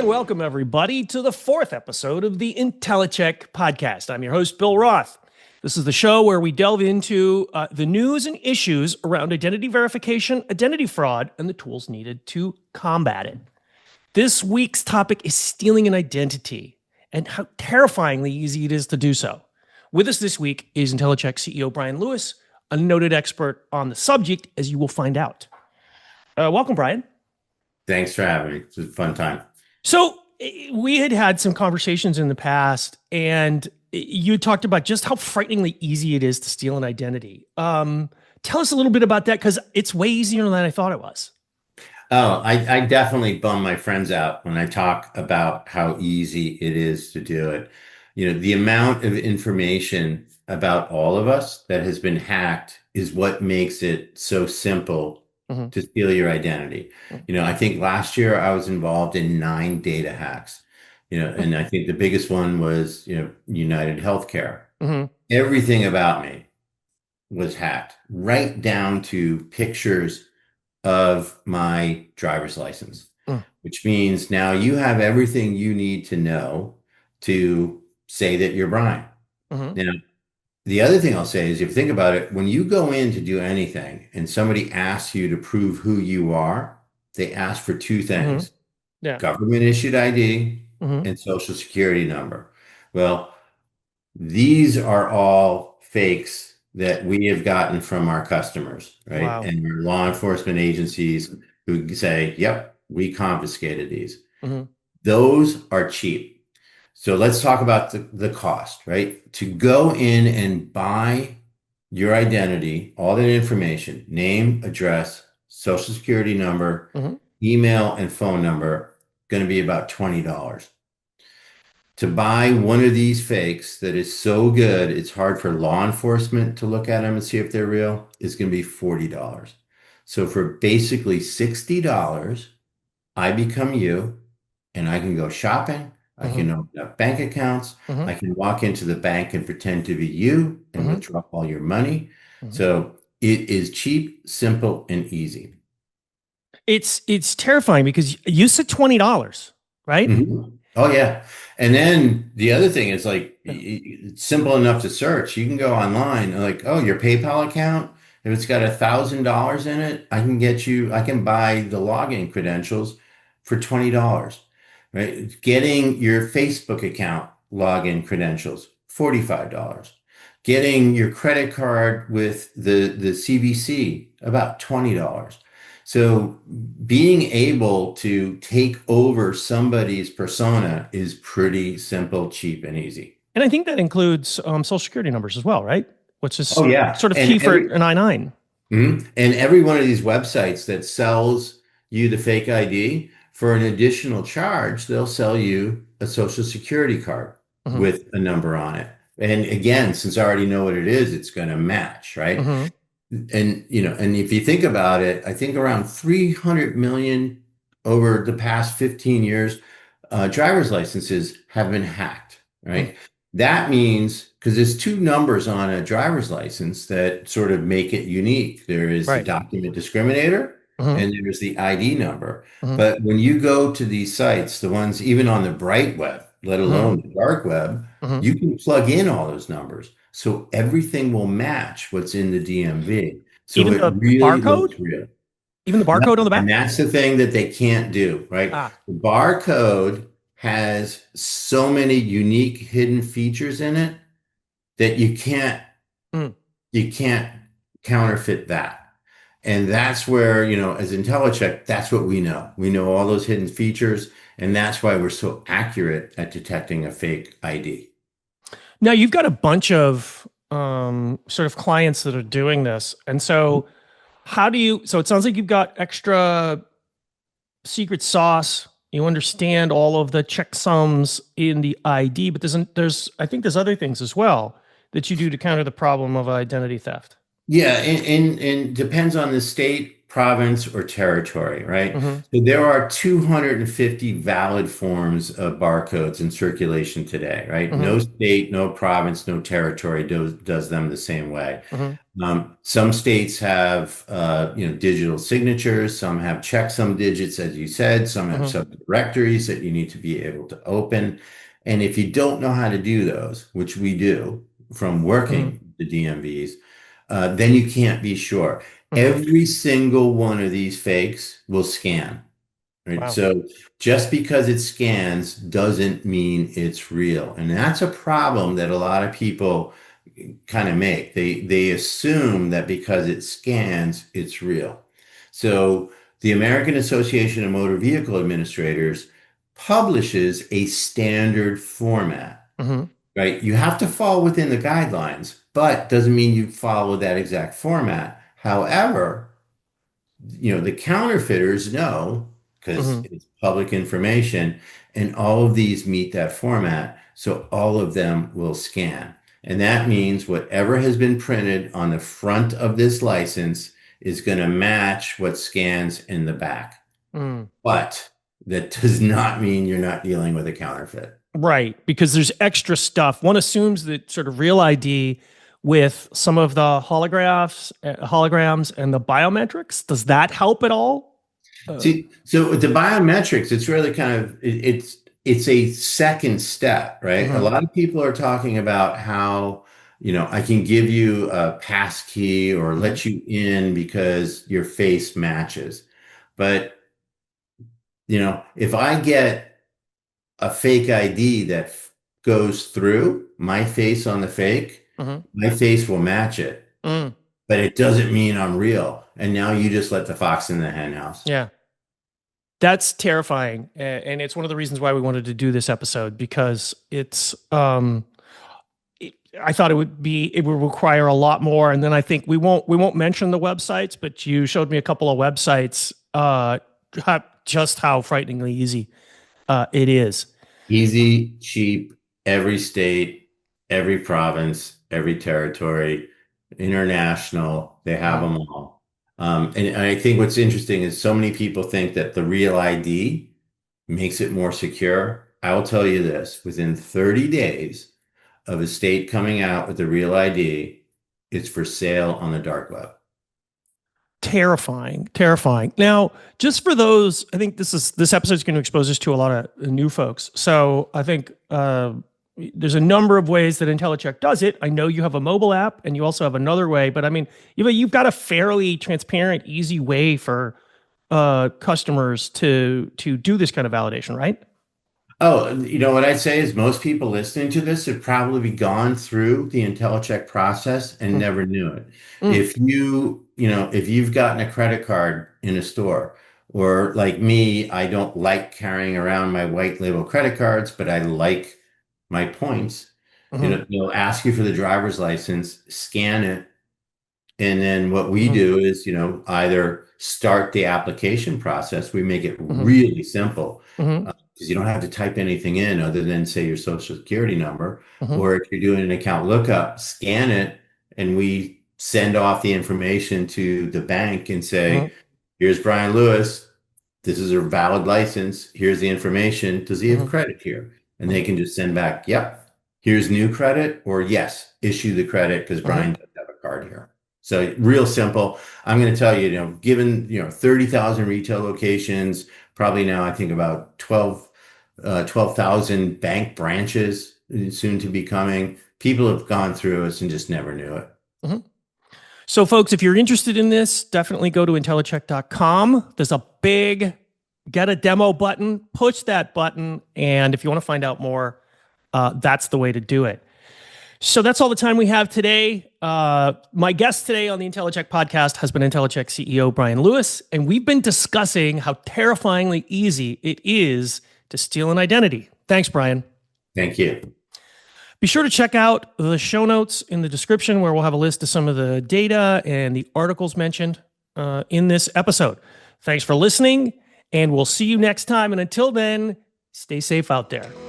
And welcome, everybody, to the fourth episode of the Intellicheck podcast. I'm your host, Bill Roth. This is the show where we delve into the news and issues around identity verification, identity fraud, and the tools needed to combat it. This week's topic is stealing an identity and how terrifyingly easy it is to do so. With us this week is Intellicheck CEO Bryan Lewis, a noted expert on the subject, as you will find out. Welcome, Bryan. Thanks for having me. It's a fun time. So we had some conversations in the past, and you talked about just how frighteningly easy it is to steal an identity. Tell us a little bit about that, because it's way easier than I thought it was. Oh, I definitely bum my friends out when I talk about how easy it is to do it. You know, the amount of information about all of us that has been hacked is what makes it so simple to steal your identity. You know, I think last year I was involved in 9 data hacks, and I think the biggest one was, United Healthcare. Everything about me was hacked, right down to pictures of my driver's license, which means now you have everything you need to know to say that you're Bryan. Now, the other thing I'll say is, if you think about it, when you go in to do anything and somebody asks you to prove who you are, they ask for 2 things: government issued ID and social security number. Well, these are all fakes that we have gotten from our customers, right? Wow. And our law enforcement agencies who say, yep, we confiscated these. Those are cheap. So let's talk about the cost, right? To go in and buy your identity, all that information, name, address, social security number, email, and phone number, going to be about $20. To buy one of these fakes that is so good, it's hard for law enforcement to look at them and see if they're real, is going to be $40. So for basically $60, I become you, and I can go shopping. I can open up bank accounts. I can walk into the bank and pretend to be you and withdraw all your money. So it is cheap, simple, and easy. It's terrifying because you said $20, right? Oh, yeah. And then the other thing is, like, it's simple enough to search. You can go online and, like, oh, your PayPal account, if it's got $1,000 in it, I can buy the login credentials for $20. Right? Getting your Facebook account login credentials, $45. Getting your credit card with the CVC, about $20. So being able to take over somebody's persona is pretty simple, cheap, and easy. And I think that includes social security numbers as well, right? Which is sort of key for an I-9. And every one of these websites that sells you the fake ID, for an additional charge, they'll sell you a social security card with a number on it. And again, since I already know what it is, it's going to match, right? And, and if you think about it, I think around 300 million over the past 15 years, driver's licenses have been hacked, right? That means, because there's 2 numbers on a driver's license that sort of make it unique. There is the document discriminator, and there's the ID number. But when you go to these sites, the ones even on the bright web, let alone the dark web, you can plug in all those numbers. So everything will match what's in the DMV. So even the really barcode? Real. Even the barcode on the back? And that's the thing that they can't do, right? The barcode has so many unique hidden features in it that you can't counterfeit that. And that's where, as Intellicheck, that's what we know. We know all those hidden features, and that's why we're so accurate at detecting a fake ID. Now, you've got a bunch of sort of clients that are doing this. And so so it sounds like you've got extra secret sauce. You understand all of the checksums in the ID, but I think there's other things as well that you do to counter the problem of identity theft. Yeah, and depends on the state, province, or territory, right? Hmm. So there are 250 valid forms of barcodes in circulation today, right? Hmm. No state, no province, no territory does them the same way. Hmm. Some states have digital signatures, some have checksum digits, as you said, some have Hmm. subdirectories that you need to be able to open. And if you don't know how to do those, which we do from Hmm. working the DMVs, then you can't be sure. Hmm. Every single one of these fakes will scan, right? Wow. So just because it scans doesn't mean it's real. And that's a problem that a lot of people kind of make. They assume that because it scans, it's real. So the American Association of Motor Vehicle Administrators publishes a standard format, Hmm. right? You have to fall within the guidelines, but doesn't mean you follow that exact format. However, the counterfeiters know because Hmm. it's public information, and all of these meet that format. So all of them will scan. And that means whatever has been printed on the front of this license is going to match what scans in the back. Mm. But that does not mean you're not dealing with a counterfeit. Right, because there's extra stuff. One assumes that sort of real ID with some of the holograms and the biometrics, does that help at all? Uh, See, so with the biometrics, it's really kind of it's a second step, right? A mhm, lot of people are talking about how, I can give you a pass key or mhm, let you in because your face matches. But, if I get a fake ID that goes through my face on the fake, mhm, my face will match it, mm, but it doesn't mean I'm real. And now you just let the fox in the hen house. yeah, that's terrifying, and it's one of the reasons why we wanted to do this episode because I thought it would require a lot more, and then I think we won't mention the websites, but you showed me a couple of websites, just how frighteningly easy it is. Easy, cheap, every state, every province, every territory, international, they have Mhm, them all. And I think what's interesting is so many people think that the real ID makes it more secure. I will tell you this, within 30 days of a state coming out with the real ID, it's for sale on the dark web. Terrifying, terrifying. Now, just for those, I think this episode is going to expose us to a lot of new folks. So I think there's a number of ways that Intellicheck does it. I know you have a mobile app, and you also have another way. But I mean, you've got a fairly transparent, easy way for customers to do this kind of validation, right? Oh, what I'd say is most people listening to this have probably gone through the Intellicheck process and Mm, never knew it. mm, If you've gotten a credit card in a store, or like me, I don't like carrying around my white label credit cards, but I like my points. mhm, They'll ask you for the driver's license, scan it, and then what we mhm, do is, either start the application process. We make it mhm, really simple mhm, because you don't have to type anything in other than say your social security number. mhm, Or if you're doing an account lookup, scan it and we send off the information to the bank and mhm, say, here's Bryan Lewis. This is a valid license. Here's the information. Does he have mhm, credit here? And they mhm, can just send back, yep, here's new credit, or yes, issue the credit because mhm. Bryan does have a card here. So real simple. I'm going to tell you, given, 30,000 retail locations, probably now I think about 12,000 bank branches soon to be coming. People have gone through us and just never knew it. Mhm. So, folks, if you're interested in this, definitely go to Intellicheck.com. There's a big get a demo button, push that button. And if you want to find out more, that's the way to do it. So, that's all the time we have today. My guest today on the Intellicheck podcast has been Intellicheck CEO Bryan Lewis. And we've been discussing how terrifyingly easy it is to steal an identity. Thanks, Bryan. Thank you. Be sure to check out the show notes in the description where we'll have a list of some of the data and the articles mentioned in this episode. Thanks for listening, and we'll see you next time. And until then, stay safe out there.